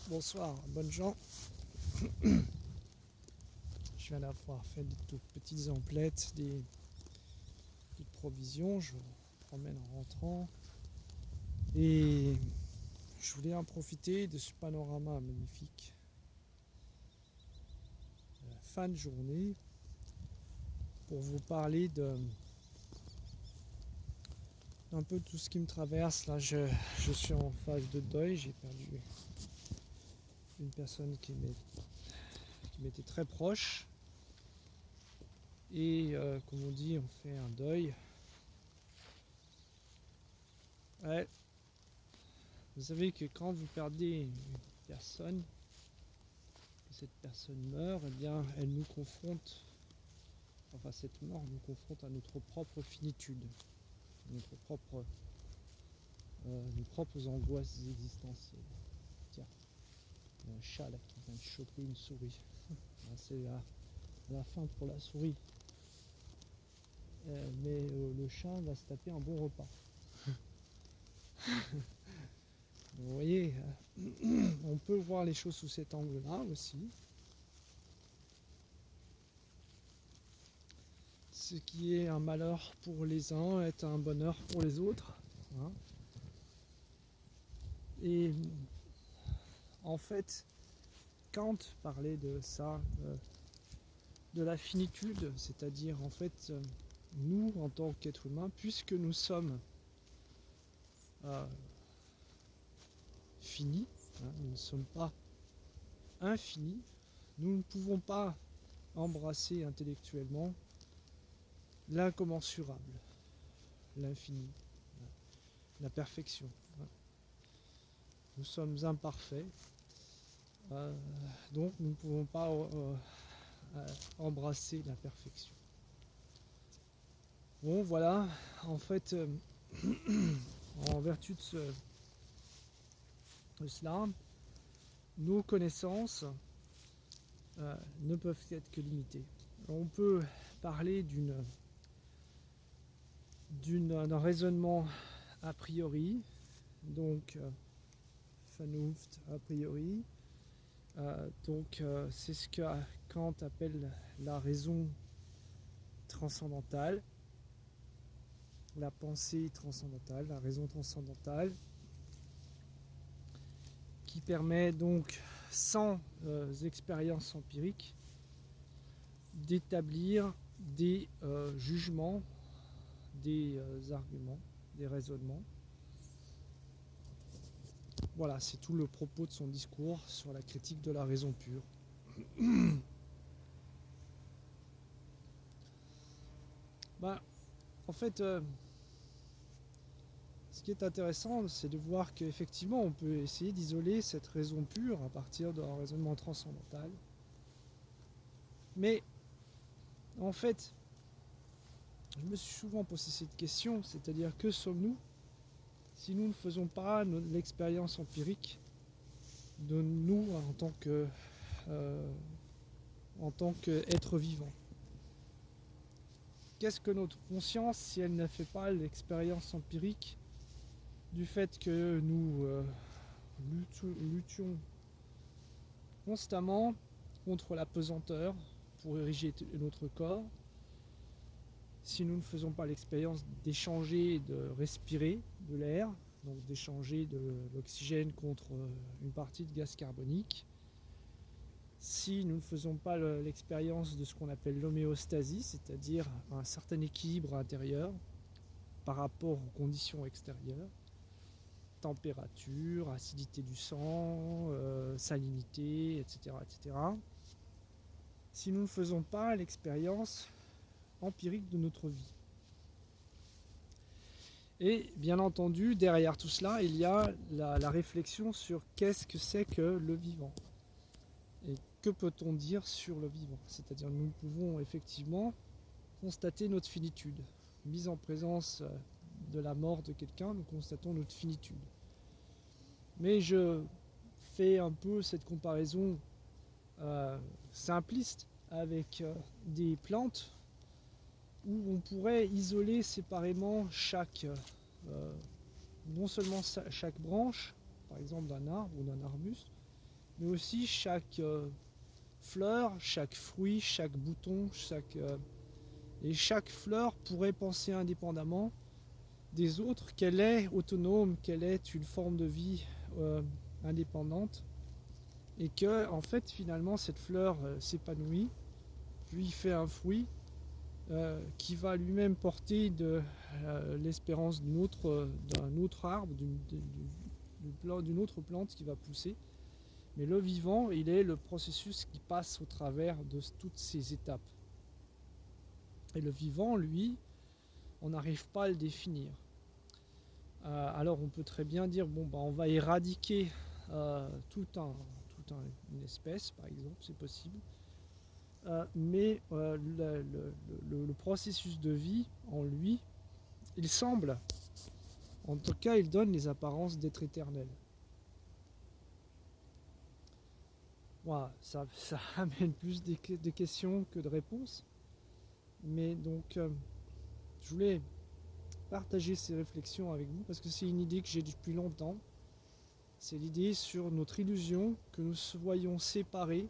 Bonsoir, bonnes gens. Je viens d'avoir fait des toutes petites emplettes, des petites provisions. Je promène en rentrant. Et je voulais en profiter de ce panorama magnifique. Fin de journée pour vous parler d'un peu tout ce qui me traverse. Là, je suis en phase de deuil. J'ai perdu une personne qui m'était très proche. Et comme on dit, on fait un deuil. Ouais. Vous savez que quand vous perdez une personne, que cette personne meurt, eh bien, elle nous confronte, enfin cette mort nous confronte à notre propre finitude, nos propres angoisses existentielles. Tiens, il y a un chat là qui vient de choper une souris. C'est la fin pour la souris. Mais le chat va se taper un bon repas. Vous voyez, on peut voir les choses sous cet angle-là aussi. Ce qui est un malheur pour les uns est un bonheur pour les autres. Hein. Et en fait, Kant parlait de ça, de la finitude, c'est-à-dire en fait, nous en tant qu'êtres humains, puisque nous sommes finis, hein, nous ne sommes pas infinis, nous ne pouvons pas embrasser intellectuellement l'incommensurable, l'infini, la perfection. Nous sommes imparfaits, donc nous ne pouvons pas embrasser la perfection. Bon, voilà, en fait, en vertu de cela, nos connaissances ne peuvent être que limitées. On peut parler d'un raisonnement a priori, donc Vernunft a priori, c'est ce que Kant appelle la raison transcendantale, la pensée transcendantale, la raison transcendantale, qui permet donc, sans expérience empirique, d'établir des jugements, des arguments, des raisonnements. Voilà, c'est tout le propos de son discours sur la critique de la raison pure. En fait, ce qui est intéressant, c'est de voir qu'effectivement, on peut essayer d'isoler cette raison pure à partir d'un raisonnement transcendantal. Mais, en fait, je me suis souvent posé cette question, c'est-à-dire que sommes-nous si nous ne faisons pas l'expérience empirique de nous en tant qu'être vivant. Qu'est-ce que notre conscience si elle ne fait pas l'expérience empirique du fait que nous luttions constamment contre la pesanteur pour ériger notre corps, si nous ne faisons pas l'expérience d'échanger et de respirer de l'air, donc d'échanger de l'oxygène contre une partie de gaz carbonique, si nous ne faisons pas l'expérience de ce qu'on appelle l'homéostasie, c'est-à-dire un certain équilibre intérieur par rapport aux conditions extérieures, température, acidité du sang, salinité, etc., etc. Si nous ne faisons pas l'expérience empirique de notre vie. Et bien entendu, derrière tout cela, il y a la réflexion sur qu'est-ce que c'est que le vivant. Et que peut-on dire sur le vivant? C'est-à-dire nous pouvons effectivement constater notre finitude. Mise en présence de la mort de quelqu'un, nous constatons notre finitude. Mais je fais un peu cette comparaison simpliste avec des plantes où on pourrait isoler séparément non seulement chaque branche, par exemple d'un arbre ou d'un arbuste, mais aussi chaque fleur, chaque fruit, chaque bouton, et chaque fleur pourrait penser indépendamment des autres qu'elle est autonome, qu'elle est une forme de vie indépendante, et que en fait finalement cette fleur s'épanouit, puis fait un fruit qui va lui-même porter l'espérance d'un autre arbre, d'une autre plante qui va pousser. Mais le vivant, il est le processus qui passe au travers de toutes ces étapes. Et le vivant, lui, on n'arrive pas à le définir. Alors on peut très bien dire, bon, bah, on va éradiquer une espèce, par exemple, c'est possible. Mais le processus de vie, en lui, il semble, en tout cas, il donne les apparences d'être éternel. Voilà, ça amène plus des questions que de réponses. Mais donc, je voulais partager ces réflexions avec vous parce que c'est une idée que j'ai depuis longtemps. C'est l'idée sur notre illusion que nous voyons séparés,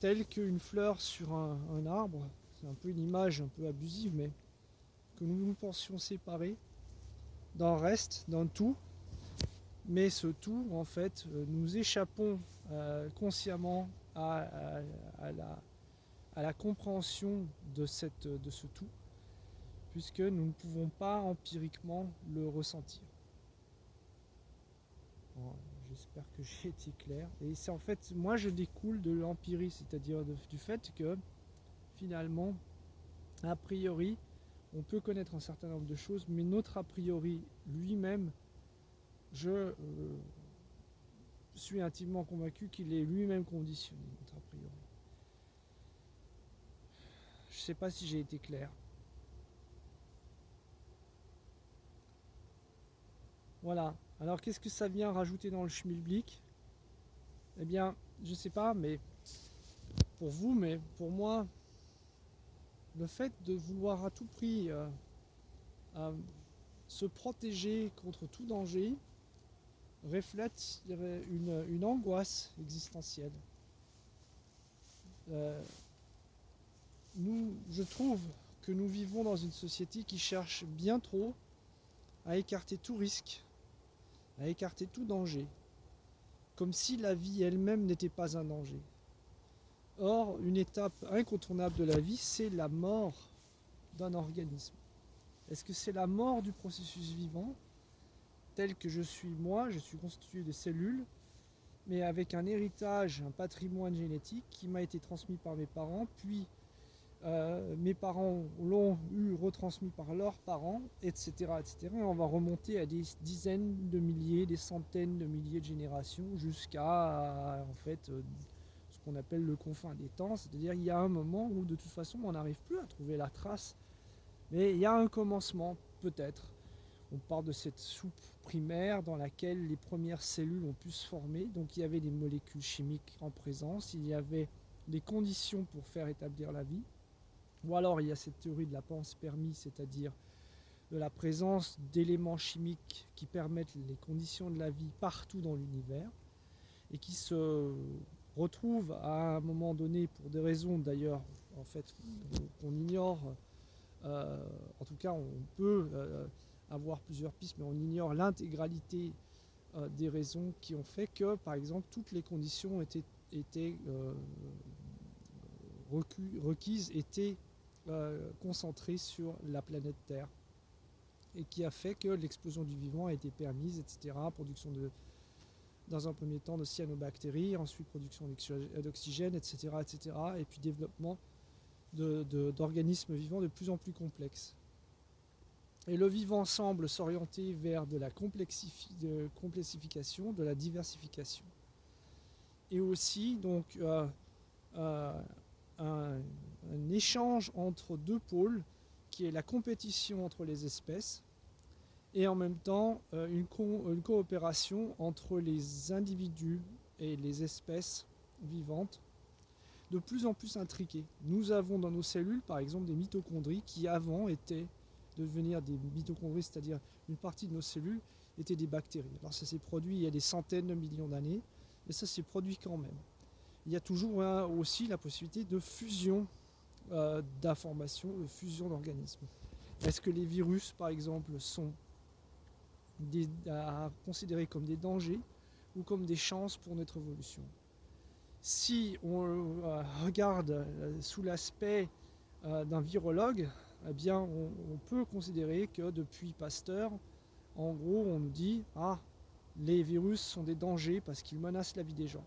telle qu'une fleur sur un arbre. C'est un peu une image un peu abusive, mais que nous pensions séparés d'un reste, d'un tout. Mais ce tout, en fait, nous échappons consciemment à la compréhension de ce tout, puisque nous ne pouvons pas empiriquement le ressentir. Bon, j'espère que j'ai été clair. Et c'est en fait, moi je découle de l'empirie, c'est-à-dire du fait que finalement, a priori, on peut connaître un certain nombre de choses, mais notre a priori lui-même, je suis intimement convaincu qu'il est lui-même conditionné, notre a priori. Je ne sais pas si j'ai été clair. Voilà. Alors qu'est-ce que ça vient rajouter dans le schmilblick? Eh bien, je ne sais pas, mais pour vous, mais pour moi, le fait de vouloir à tout prix se protéger contre tout danger reflète une angoisse existentielle. Je trouve que nous vivons dans une société qui cherche bien trop à écarter tout risque, à écarter tout danger, comme si la vie elle-même n'était pas un danger. Or, une étape incontournable de la vie, c'est la mort d'un organisme. Est-ce que c'est la mort du processus vivant, tel que je suis moi, je suis constitué de cellules, mais avec un héritage, un patrimoine génétique qui m'a été transmis par mes parents, puis mes parents l'ont eu retransmis par leurs parents, etc., etc. Et on va remonter à des dizaines de milliers, des centaines de milliers de générations, jusqu'à en fait ce qu'on appelle le confin des temps, c'est-à-dire il y a un moment où de toute façon on n'arrive plus à trouver la trace, mais il y a un commencement peut-être. On parle de cette soupe primaire dans laquelle les premières cellules ont pu se former, donc il y avait des molécules chimiques en présence, il y avait des conditions pour faire établir la vie. Ou alors il y a cette théorie de la panspermie, c'est-à-dire de la présence d'éléments chimiques qui permettent les conditions de la vie partout dans l'univers et qui se retrouvent à un moment donné, pour des raisons d'ailleurs en fait qu'on ignore, en tout cas on peut avoir plusieurs pistes, mais on ignore l'intégralité des raisons qui ont fait que par exemple toutes les conditions étaient requises, étaient concentré sur la planète Terre et qui a fait que l'explosion du vivant a été permise, etc. Production dans un premier temps de cyanobactéries, ensuite production d'oxygène, etc., etc. Et puis développement d'organismes vivants de plus en plus complexes. Et le vivant semble s'orienter vers de la complexification, de la diversification. Et aussi donc un échange entre deux pôles qui est la compétition entre les espèces et en même temps une coopération entre les individus et les espèces vivantes de plus en plus intriquées. Nous avons dans nos cellules par exemple des mitochondries qui avant étaient devenir des mitochondries, c'est-à-dire une partie de nos cellules étaient des bactéries. Alors ça s'est produit il y a des centaines de millions d'années et ça s'est produit quand même. Il y a toujours aussi la possibilité de fusion d'informations, de fusion d'organismes. Est-ce que les virus, par exemple, sont à considérer comme des dangers ou comme des chances pour notre évolution? Si on regarde sous l'aspect d'un virologue, eh bien, on peut considérer que depuis Pasteur, en gros, on nous dit « Ah, les virus sont des dangers parce qu'ils menacent la vie des gens. »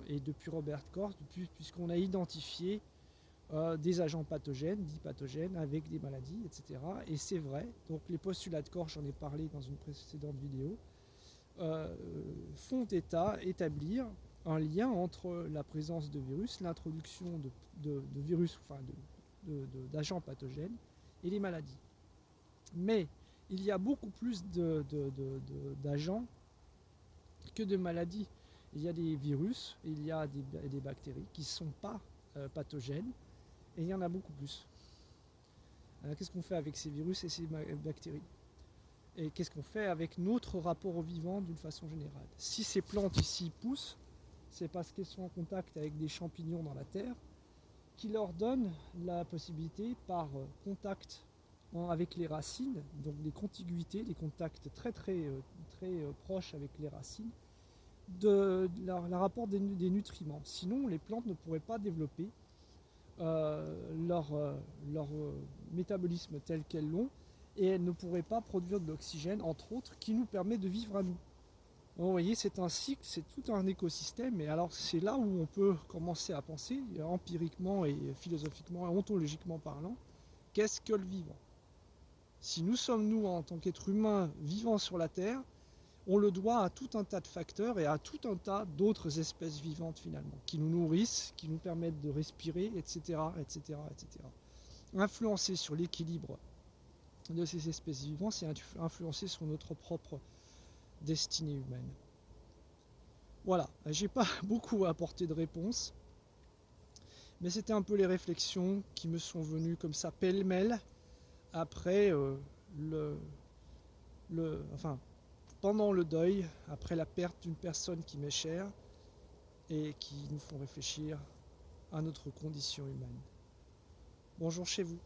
Et depuis Robert Koch, puisqu'on a identifié des agents pathogènes, dits pathogènes, avec des maladies, etc. Et c'est vrai, donc les postulats de Koch, j'en ai parlé dans une précédente vidéo, font établir un lien entre la présence de virus, l'introduction de virus, enfin d'agents pathogènes et les maladies. Mais il y a beaucoup plus d'agents que de maladies. Il y a des virus, il y a des bactéries qui ne sont pas pathogènes, et il y en a beaucoup plus. Alors qu'est-ce qu'on fait avec ces virus et ces bactéries? Et qu'est-ce qu'on fait avec notre rapport au vivant d'une façon générale? Si ces plantes ici poussent, c'est parce qu'elles sont en contact avec des champignons dans la terre qui leur donnent la possibilité, par contact avec les racines, donc des contiguïtés, des contacts très proches avec les racines, de la rapport des nutriments. Sinon, les plantes ne pourraient pas développer leur métabolisme tel qu'elles l'ont, et elles ne pourraient pas produire de l'oxygène, entre autres, qui nous permet de vivre à nous. Donc, vous voyez, c'est un cycle, c'est tout un écosystème, et alors c'est là où on peut commencer à penser, empiriquement et philosophiquement et ontologiquement parlant, qu'est-ce que le vivant? Si nous sommes, nous, en tant qu'êtres humains vivant sur la Terre, on le doit à tout un tas de facteurs et à tout un tas d'autres espèces vivantes finalement, qui nous nourrissent, qui nous permettent de respirer, etc. etc., etc. Influencer sur l'équilibre de ces espèces vivantes, c'est influencer sur notre propre destinée humaine. Voilà, j'ai pas beaucoup à apporter de réponses, mais c'était un peu les réflexions qui me sont venues comme ça pêle-mêle après pendant le deuil, après la perte d'une personne qui m'est chère, et qui nous font réfléchir à notre condition humaine. Bonjour chez vous.